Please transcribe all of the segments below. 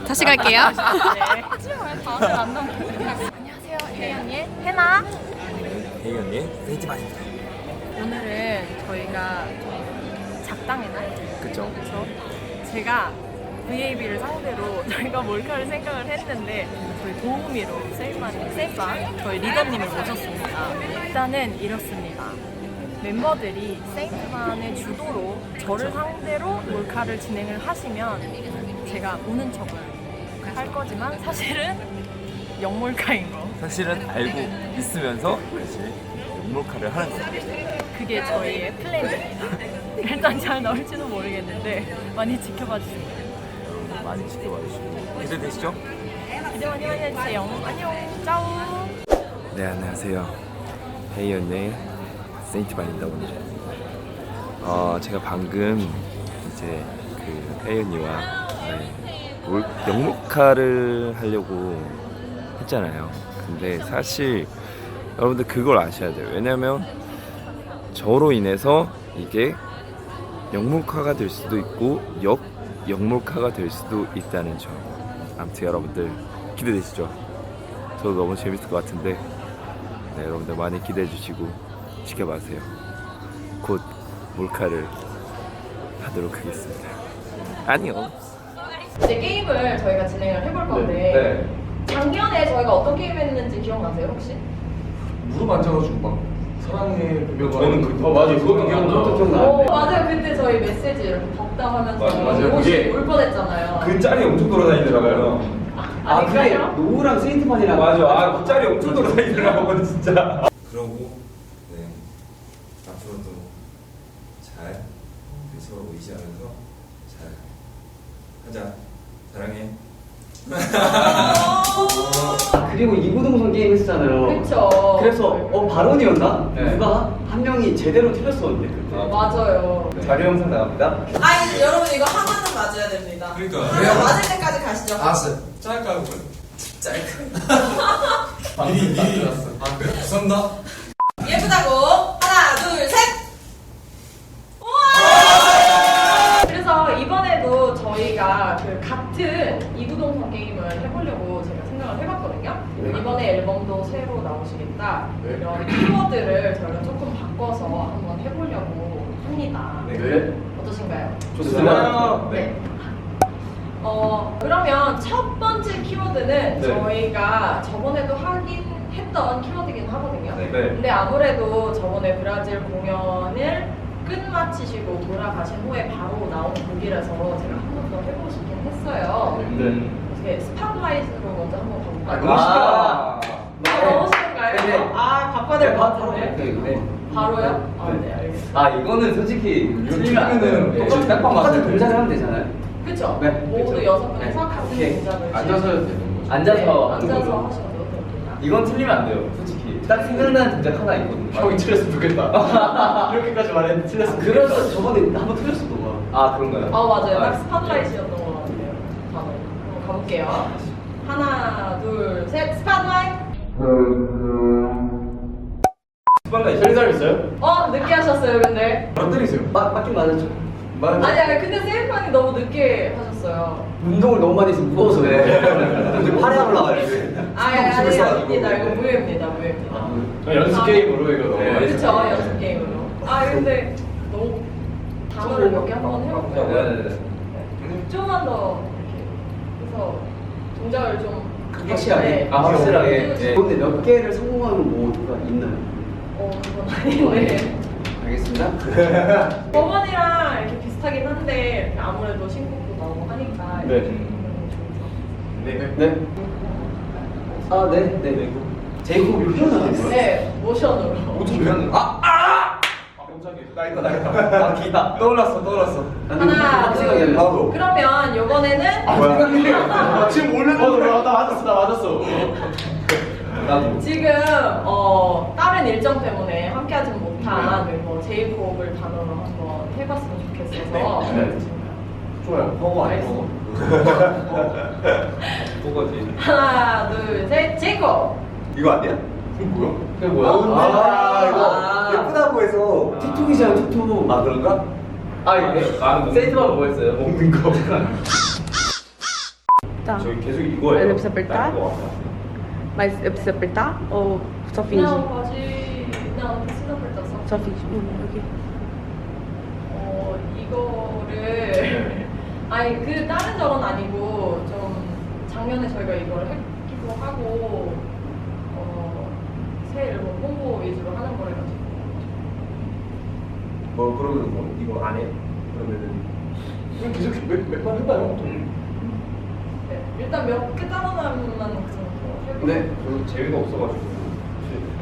다시 갈게요. 다음에 만나면 안녕하세요, 혜연이의 해나. 혜연이의 세이지만입니다. 오늘은 저희가 좀 작당의 날? 그쵸? 그래서 제가 VAB를 상대로 저희가 몰카를 생각을 했는데 저희 도우미로 셀반 저희 리더님을 모셨습니다. 일단은 이렇습니다. 멤버들이 세이트반의 주도로 저를 상대로 몰카를 진행을 하시면 제가 우는 척을 할 거지만 사실은 영몰카인 거. 사실은 알고 있으면서 사실 욕몰카를 하는 거예요. 그게 저희의 플랜입니다. 일단 잘 나올지도 모르겠는데 많이 지켜봐 주세요. 많이 지켜봐 주시고 기대되시죠? 기대 많이 해주세요. 안녕, 짜오. 네, 안녕하세요. 혜연의 세이지만입니다. 오늘 제가 방금 이제 그 혜연이와 영몰카를 하려고 했잖아요. 근데 사실 여러분들 그걸 아셔야 돼요. 왜냐면 저로 인해서 이게 영몰카가 될 수도 있고 영몰카가 될 수도 있다는 점. 아무튼 여러분들 기대되시죠? 저도 너무 재밌을 것 같은데 네, 여러분들 많이 기대해 주시고 지켜봐주세요. 곧 몰카를 하도록 하겠습니다. 안녕. 이제 게임을 저희가 진행을 해볼 건데 작년에 저희가 어떤 게임 했는지 기억나세요 혹시? 무릎 앉아가지고 막 사랑해 보면 저는 맞아요. 그것도 기억나요. 맞아요. 그때 저희 메시지 이렇게 덕담하면서 맞아요. 그게 울 뻔했잖아요. 그 짤이 엄청 돌아다니더라고요. 그게 노우랑 세인트만이랑 맞아. 그 짤이 엄청 돌아다니더라고요, 진짜. 그러고 네 앞으로도 잘 서로 의지하면서 잘 하자. 사랑해. 그리고 이구동성 게임 했었잖아요. 그쵸. 그래서 발언이었나? 네. 누가 한 명이 제대로 틀렸었는데 그때. 맞아요. 자료 영상 나갑니다. 아니 여러분 이거 하나는 맞아야 됩니다. 그러니까. 하나 맞을 때까지 가시죠. 알았어요. 짤까요, 미리 들었어. 아, 그래? 죄송합니다. 예쁘다고 하나 둘 셋. 그래서 이번에도 저희가 그 같은 이구동성 게임을 해보려고 제가 생각을 해봤거든요. 이번에 앨범도 새로 나오시겠다. 이런 키워드를 저희가 조금 바꿔서 한번 해보려고 합니다. 네. 어떠신가요? 좋습니다. 네. 그러면 첫 번째 키워드는 저희가 저번에도 하긴 했던 키워드이긴 하거든요. 네. 근데 아무래도 저번에 브라질 공연을 끝마치시고 돌아가신 후에 바로 나온 곡이라서 제가 한 번 더 해보고 싶긴 했어요. 어떻게 스팟라이트로 먼저 한번 가볼까요? 너무 싫은가요? 네. 바꿔야 될 것 같은데. 네. 바로요? 네, 알겠습니다. 이거는 솔직히 틀리면 안 돼요. 똑같은 딱방 똑같은 맞아요. 동작을 하면 되잖아요. 그쵸? 네, 모두 그쵸. 여섯 명에서 네. 같은 오케이. 동작을 앉아서 해도 되는 거죠. 앉아서 하는 앉아서 걸로. 하셔도 됩니다. 이건 틀리면 안 돼요, 솔직히. 딱 생각나는 동작 하나 있거든요. 형이 틀렸으면 좋겠다. 이렇게까지 말했는데 틀렸으면 좋겠다. 그래서 저번에 한번 틀렸었던 거야. 그런가요? 맞아요. 딱 스팟라이트였던 것 같아요. 다음에 한번 가볼게요. 하나, 둘, 셋, 스팟라이트! 스팟라이트 틀린 사람 있어요? 늦게 하셨어요, 근데. 안 때리세요. 맞긴 맞았죠. 아니, 근데 세이판이 너무 늦게 하셨어요. 운동을 너무 많이 해서 무거워서 이제 팔에 올라가야 돼. 아닙니다. 이거 무예입니다. 연습 게임으로 이거 너무 많이 그쵸, 연습 게임으로. 근데 너무 단어를 몇 개 한번 해볼까요? 네네네. 좀만 더 이렇게 해서 동작을 좀 확실하게. 네. 확실하게. 네. 근데 몇 개를 성공하는 모드가 있나요? 그건 아닌데. 알겠습니다. 저번이랑 이렇게 비슷하긴 한데 이렇게 아무래도 신곡도 나오고 하니까 네. 이렇게 네. 네. 제이콥 이렇게 표현하는 거예요? 네, 모션으로. 어떻게 왜 깜짝이야. 나 기다. 떠올랐어. 하나, 둘. 나도. 그러면 요번에는 뭐야? 지금 올려놓은 나 맞았어. 나도. 지금 다른 일정 때문에 함께하지 못한 멤버 제이콥을 단어로 한번 해봤으면 좋겠어서. 네. 좋아요. 허거 아니고. 뭐가지? 하나, 둘, 셋, 제이콥. 이거 아니야? 이거 뭐야? 뭐야? 이거 예쁘다고 해서 틱톡이잖아, 틱톡. 그런가? 세이트만 뭐 했어요? 먹는 거. 저희 계속 이거예요. Ele precisa apertar? 다른 거 같아요. Mas eu preciso apertar ou só finge? Não, não precisa apertar, só. Só finge. Ok. 이거를 아니 그 다른 적은 아니고 좀 작년에 저희가 이걸 했기도 하고 새 앨범 홍보 위주로 하는 거래가지고 뭐 그러면 뭐 이거 안 해? 그러면은 그냥 계속 몇번 해봐요. 네, 일단 몇 개 따라나면 그 정도 해보고 네. 별로 재미가 없어가지고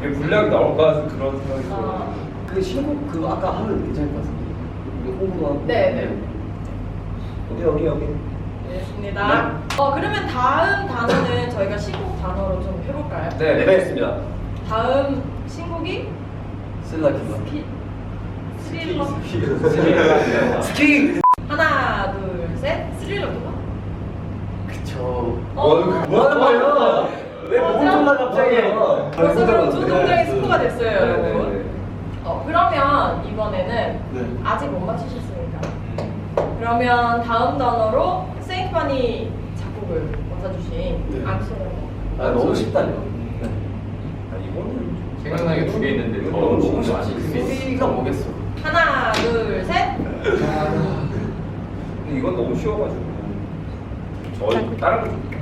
왜 분량이 나올까 해서 그런 생각이 아. 들어요. 그 신곡 그거 아까 하면 괜찮을 것 같은데. 우리 홍보도 하고. 네. 여기. 알겠습니다. 그러면 다음 단어는 저희가 신곡 단어로 좀 해볼까요? 네, 알겠습니다. 다음 신곡이 슬라키가. 스릴러. 스키. 하나, 둘, 셋. 스릴러인가? 그쵸. 뭐 하는 거예요? 왜 몸통만 갑자기? 벌써 그럼 두 동작이 스코가 됐어요, 네, 여러분. 네, 네. 그러면 이번에는 네. 아직 못 맞추셨으니까. 그러면 다음 단어로 세인파니 작곡을 맡아주신 네. 앙소를. 아 너무 쉽다뇨. 아 이거는 생각나게 두 개 있는데 더 너무 너무 쉽지. 소리가 뭐겠어? 하나, 둘, 셋. 근데 이건 너무 쉬워가지고 저희 다른 거 좀.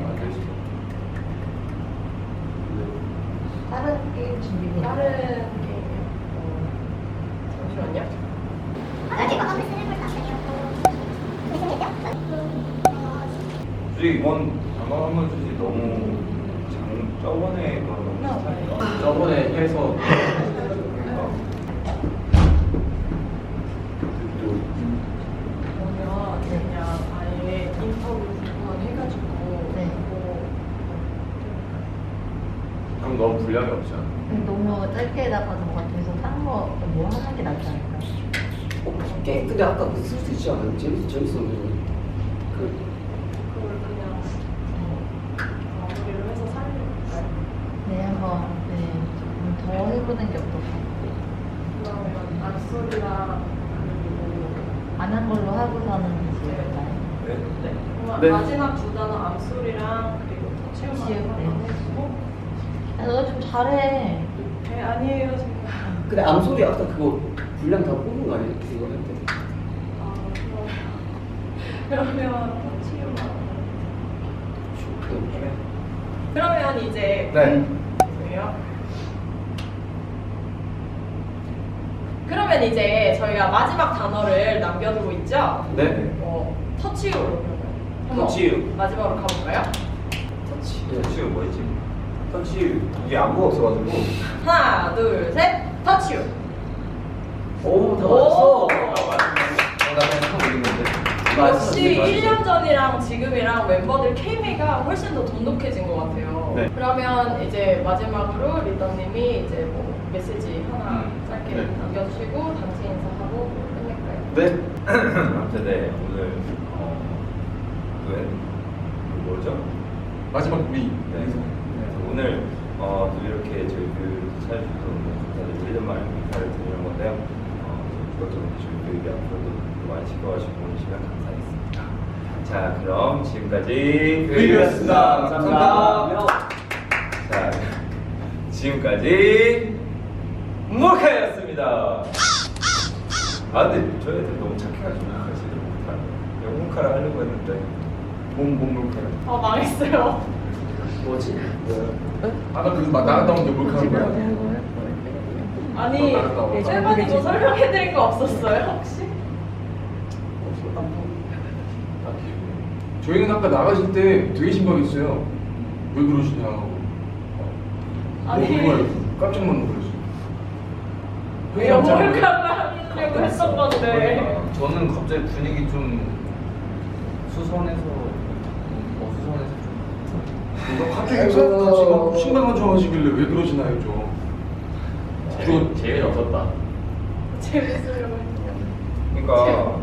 다른 게임 준비돼. 다른 게임이요? 잠시만요. 솔직히 이번 단어 한번 주지 너무 저번에 거랑 너무 비슷하니까. 저번에 해서 그러면 그냥 아예 인터뷰 한번 해가지고 네. 그럼 너무 분량이 없잖아. 너무 짧게 해다가 뭔가 계속 하는 거 뭐 하는 게 낫지 않을까? 게임 근데 아까 쓸 수 있지 않아요? 재밌었는데. 그걸 그냥 마무리를 해서 살릴까요? 네, 한번 조금 더 해보는 게 어떨까? 그러면 안소리랑 그리고 안 한 걸로 하고서는 지을까요? 네. 그러면 네. 마지막 두 단어 암소리랑 그리고 터치우만 터치우, 네. 한번 해주고 야, 너가 좀 잘해. 네 아니에요 지금 근데 암소리 아까 그거 분량 다 뽑은 거 아니에요? 그거 할 때. 그러면 터치우만 그래. 그러면 이제 네. 죄송해요. 그러면 이제 저희가 마지막 단어를 남겨두고 있죠? 네. 터치우로 그러면 한번 터치우. 마지막으로 가볼까요? 터치우 뭐였지? 터치우 이게 안무가 없어가지고. 하나 둘셋 터치우 오, 다 오! 맞았어. 나 그냥 처음 올린 건데. 역시 1년 전이랑 지금이랑 멤버들 케미가 훨씬 더 돈독해진 것 같아요. 네. 그러면 이제 마지막으로 리더님이 이제 뭐 메시지 하나 짧게 네. 남겨주시고 단체 인사하고 끝낼까요? 네. 아무튼 네 오늘 뭐죠? 마지막 우리 네. 오늘 또 이렇게 저희들 찾아주셔서 다들 드리는 말 인사를 드리는 건데요. 이것저것 저희들이 앞으로도 많이 지켜와주시고 오시면 감사하겠습니다. 자 그럼 지금까지 뮤비였습니다. 감사합니다. 자 지금까지 모카였습니다. 아 근데 저희 애들 너무 착해가지고 사실은 영문카를 하려고 했는데 몸카를 망했어요. 뭐지? 아까 그 나갔다 온 게 뭘까 하는 거야? 아니 셀반 이거 설명해드린 거 없었어요 혹시? 저희는 아까 나가실 때 되게 신박했어요. 왜 그러시냐고. 아니 정말 깜짝 놀랐어요. 영문카를 하려고 했던 건데 저는 갑자기 분위기 좀 수선해서 어수선해서 좀 갑자기 같이 막 신나는 척 하시길래 왜 그러시나요 좀. 재미는 없었다. 재밌으려고 했어요. 그러니까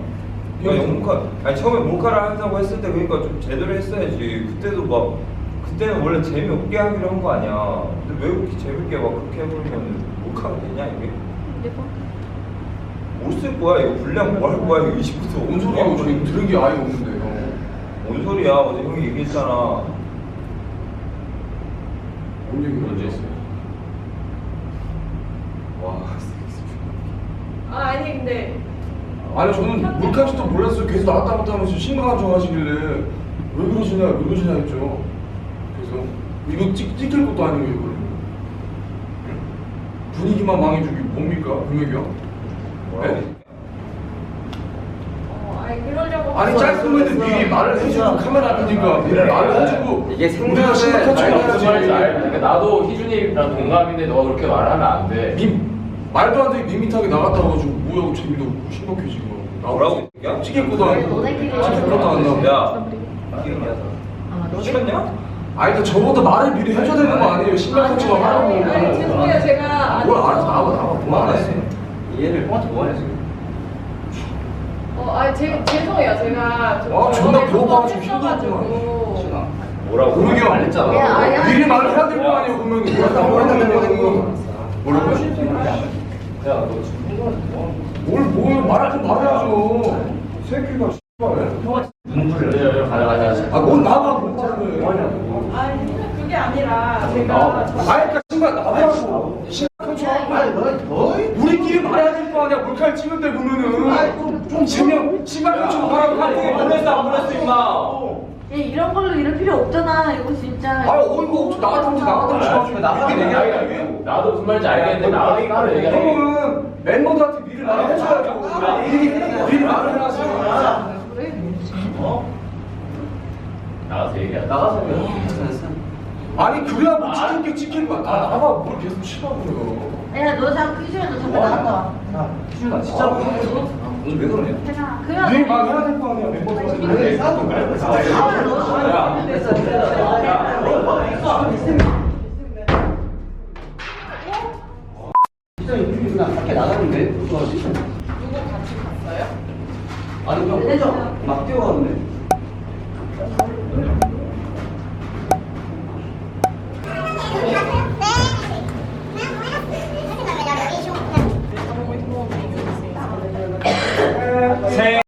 영문카 아니 처음에 몰카를 한다고 했을 때 그러니까 좀 제대로 했어야지. 그때도 막 그때는 원래 재미없게 하기로 한 거 아니야. 근데 왜 그렇게 재밌게 막 그렇게 해버리면 몰카가 되냐 이게? 못 쓸 거야 이거 분량 뭐 할 거야 이거 20부터 뭔 소리예요? 저희 들은 게 아예 없는데요. 뭔 소리야? 어제 형이 얘기했잖아. 언제 했어요? 와. 아니 근데 아니 저는 몰카지도 몰랐어요. 계속 나갔다 갔다 하면서 심각한 척 하시길래 왜 그러시냐 했죠. 그래서 이거 찍힐 것도 아니고 이거 분위기만 망해주기 뭡니까? 분명히요? 네? 아니 그러려고 아니 짧으면 미리 말을 해주고 카메라 앞이니까 미리 말을 해주고 이게 우리가 심각한 척 무슨 말인지 알. 하지. 그러니까 나도 희준이랑 동갑인데 너가 그렇게 말하면 안 돼. 말도 안 되게 밋밋하게 나갔다 와가지고 뭐야 재미도 없고 심각해 지금. 뭐라고? 야, 찍힐 것도 아니고 너네끼리 찍힐 것도 안 나고. 야. 아마 너네 미쳤냐? 아니 그 저보다 말을 미리 해줘야 되는 거 아니에요? 심각한 척 하라고. 아니 죄송해요 제가 뭘 알아서 나와 뭐 안 했어. 이해를 뭐하냐 지금? 아니 죄송해요 제가 아, 존나 배고파가지고 했어가지고. 뭐라고? 그러게요. 야, 말했잖아. 미리 말을 해야 될 거 아니에요 그러면 뭐라고? 야, 너 지금 뭘 말해야죠. 새끼가 가자. 아뭔 나가 못 말해. 아니 그게 아니라 제가 그러니까 신발 나가라고. 심각한 척 하고. 우리끼리 말해야 될 거 아니야. 몰카를 찍는데 보면은 좀 재명 심각한 척 하라고 하는 보냈어 임마. 야, 이런 걸로 이럴 필요 없잖아 이거 진짜. 아 어이구 나갔다면서 나갔다면서 나가게 얘기하게. 나도 무슨 말인지 알겠는데 나도 따로 얘기해. 그러면 멤버들한테 미리 말을 해줘야죠. 미리 말을 해야지. 왜 그러지? 나가서 얘기해. 나가서 아니 그래야 뭐 찍힐 거야. 나가 뭘 계속 치라고요. 야, 너 잠깐 희준아 너 잠깐 나갔다 와. 희준아 진짜로 오늘 왜 그러냐? 해봐. 그냥 미리 말해야 될 거 아니야 멤버들한테. 희준이 우리 그냥 밖에 나가는데 어떡하지? 누구 같이 갔어요? 아니 그냥 혼자 막 뛰어가는데. 생일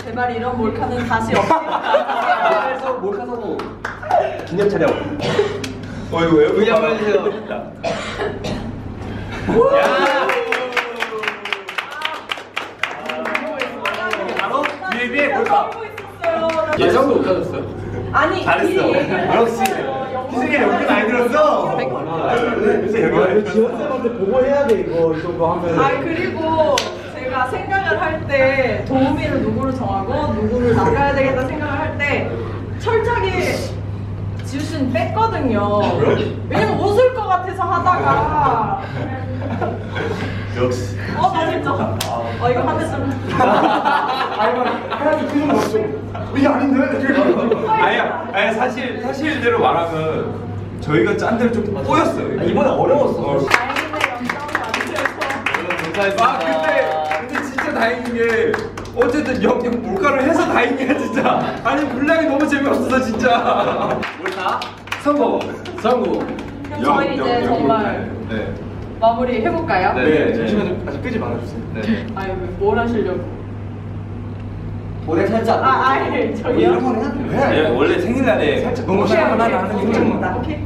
제발 이런 몰카는 다시 없게. 그래서 몰카 사고 기념 촬영. 어이구 왜 의자 보여주세요. 위에 뭘까? 예상도 못 하셨어요? 아니 역시 희승이 연기 많이 들었어. 지원쌤한테 보고해야 돼 이거 이 정도 하면. 아 그리고 제가 생각을 할 때 도우미를 누구를 정하고 누구를 나가야 되겠다 생각을 할 때 철저하게 지우씨는 뺐거든요. 왜냐면 웃을 것 같아서 하다가 역시. 나 진짜 이거 한 대 좀. 해야지 표정 없어. 이게 아닌데? 아니 사실대로 말하면 저희가 짠 데를 좀 꼬였어요. 이번에 어려웠어. 다행이네요. 아 근데 진짜 다행인 게 어쨌든 영 몰카를 해서 다행이야 진짜. 아니 분량이 너무 재미없어서 진짜. 몰카 성공. 그럼 저희 이제 정말 네. 마무리 해볼까요? 네. 잠시만요. 아직 끄지 말아주세요. 네. 아니 뭘 하시려고? 올해 살짝. 저기요? 이런 건 해야 돼. 네, 원래 생일날에 살짝 너무 오케이, 하나 오케이. 하는 게 힘들어. 오케이.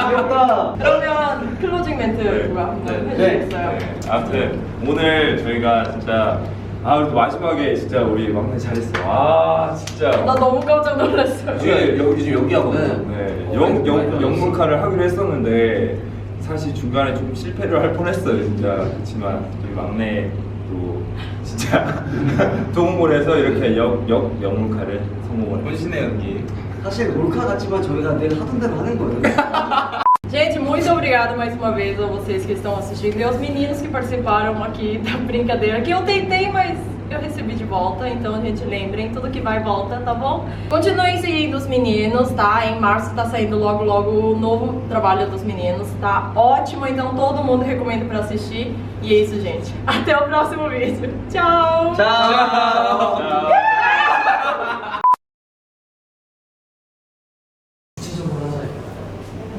귀엽다. 그러면 클로징 멘트 누가 한번 해주시겠어요? 아무튼 오늘 저희가 진짜 그래도 마지막에 진짜 우리 막내 잘했어. 아 진짜. 나 너무 깜짝 놀랐어요. 요즘 연기하거든. 네, 영몰카를 하기로 했었는데 사실 중간에 좀 실패를 할 뻔했어요 진짜. 그렇지만 저희 막내도 진짜 도움을 해서 이렇게 영몰카를 성공을 혼신의 연기. 사실 몰카 같지만 저희가 늘 하던 대로 하는 거예요. 제 지금 모이스 Muito obrigada mais uma vez a vocês que estão assistindo e aos meninos que participaram aqui da brincadeira, que eu tentei, mas eu recebi de volta, então, gente, lembrem, tudo que vai volta, tá bom? Continuem seguindo os meninos, tá? Em março tá saindo logo o novo trabalho dos meninos, tá ótimo, então todo mundo recomenda pra assistir. E é isso, gente. Até o próximo vídeo. Tchau! 자.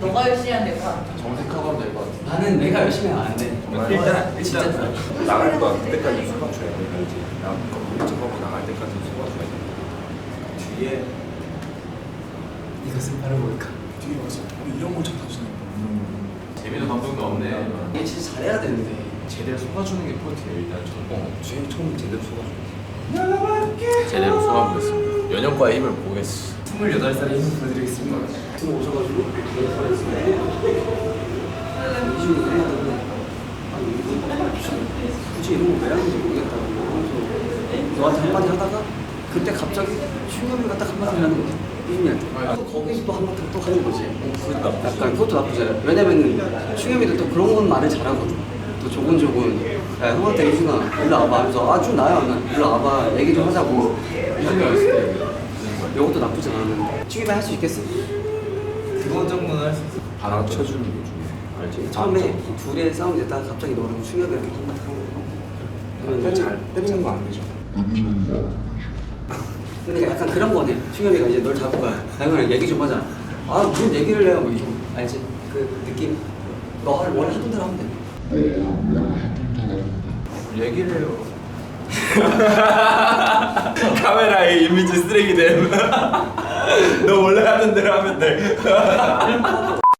너가 열심히 하면 될 것 같아. 정색하고 하면 될 것 같아. 나는 내가 열심히 하면 안 돼. 일단 나갈 거야. 그때까지 속아줘야 돼. 알지? 나 일찍하고 나갈 때까지 속아줘야 돼. 뒤에 이것은 바로 뭘까? 뒤에 와서 이런 거 잘하시네. 재민호 감독도 없네. 이게 진짜 잘해야 되는데. 제대로 속아주는 게 포인트예요, 일단 좀. 제일 처음 제대로 속아줘. 제대로 속아보겠습니다. 연영과의 힘을 보겠어. 28살의 힘을 보여드리겠습니다. 지금 오셔가지고 굳이 이런 거 왜 하는지 모르겠다고 하면서 너한테 한마디 하다가 그때 갑자기 충격을 갖다 한마디 하는 거지. 이민이한테. 또 거기서 또 한마디 또 하는 거지. 약간 그것도 나쁘지 않아. 왜냐면은 충격이도 또 그런 건 말을 잘하거든. 또 조곤조곤 야 형한테 유준아 일로 와봐 하면서 아 준 나야 일로 와봐 얘기 좀 하자고. 유준이 어렸을 때 이것도 나쁘지 않았는데 충격이 할 수 있겠어? 그건 정도는 할 수 있어. 바람 쳐주는 게 중요해. 알지? 처음에 둘의 싸움이 됐다가 갑자기 너랑 충격이 이렇게 한마디 하는 거야. 그러면 잘 때리는 거 안 되죠. 근데 약간 그런 거네. 충격이가 이제 널 잡고 가. 아니면 얘기 좀 하자. 아 무슨 얘기를 해요? 뭐 이런 알지? 그 느낌. 너 원래 하던 대로 하면 돼. 얘기를 해요. 카메라에 이미지 쓰레기 됨. 너 원래 하는 대로 하면 돼.